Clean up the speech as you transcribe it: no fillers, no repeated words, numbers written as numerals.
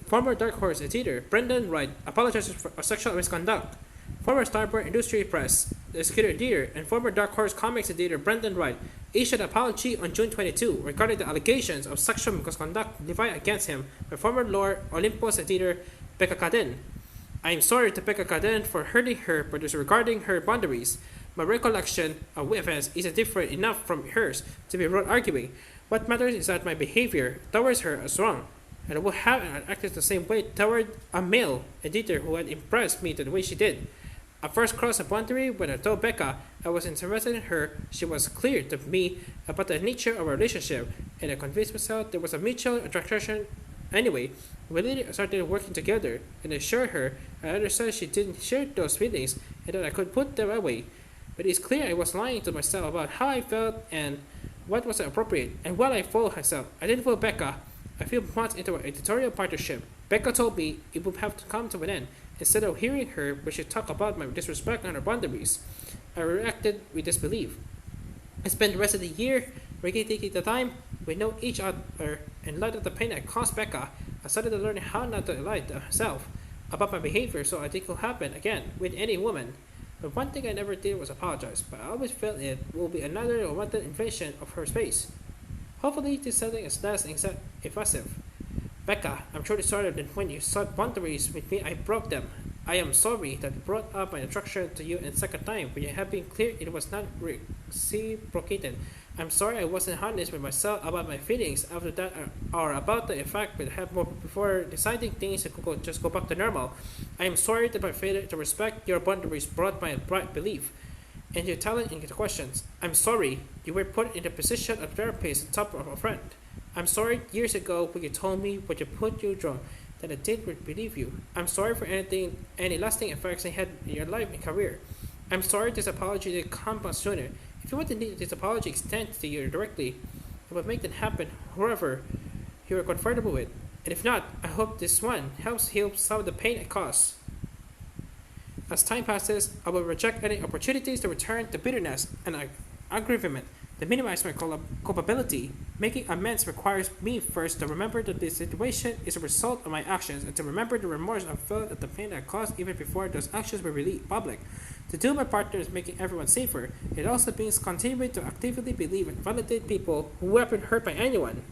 Former Dark Horse editor Brendan Wright apologizes for sexual misconduct. Former Starboard Industry Press executive editor and former Dark Horse Comics editor Brendan Wright issued an apology on June 22 regarding the allegations of sexual misconduct levied against him by former Lord Olympus editor Becca Cadden. I am sorry to Becca Cadden for hurting her, but it was regarding her boundaries. My recollection of events is different enough from hers to be worth arguing. What matters is that my behavior towards her is wrong, and I would have acted the same way toward a male editor who had impressed me the way she did. I first crossed a boundary when I told Becca I was interested in her. She was clear to me about the nature of our relationship, and I convinced myself there was a mutual attraction. Anyway, we later started working together, and I assured her I understood she didn't share those feelings and that I could put them away. But it's clear I was lying to myself about how I felt and what was appropriate. And while I fooled myself, I didn't fool Becca. A few months into our editorial partnership, Becca told me it would have to come to an end. Instead of hearing her, we should talk about my disrespect and her boundaries. I reacted with disbelief. I spent the rest of the year taking the time we know each other. In light of the pain I caused Becca, I started to learn how not to lie to myself about my behavior so I think it will happen again with any woman. But one thing I never did was apologize, but I always felt it will be another unwanted invasion of her space. Hopefully this setting is less invasive. Becca, I'm sure it started when you sought boundaries with me, I broke them. I am sorry that I brought up my instruction to you a second time, but you have been clear it was not reciprocated. I'm sorry I wasn't honest with myself about my feelings after that or about the effect but have more before deciding things to just go back to normal. I am sorry that my failure to respect your boundaries brought my bright belief and your talent into questions. I'm sorry you were put in the position of therapist on top of a friend. I'm sorry years ago when you told me what you put you wrong that I didn't believe you. I'm sorry for any lasting effects I had in your life and career. I'm sorry this apology didn't come much sooner. If you want to need this apology extended to you directly, it will make that happen whoever you are comfortable with. And if not, I hope this one helps heal some of the pain it caused. As time passes, I will reject any opportunities to return to bitterness and aggrievement to minimize my culpability. Making amends requires me first to remember that this situation is a result of my actions and to remember the remorse I felt at the pain I caused even before those actions were released public. To do my partner is making everyone safer. It also means continuing to actively believe and validate people who have been hurt by anyone.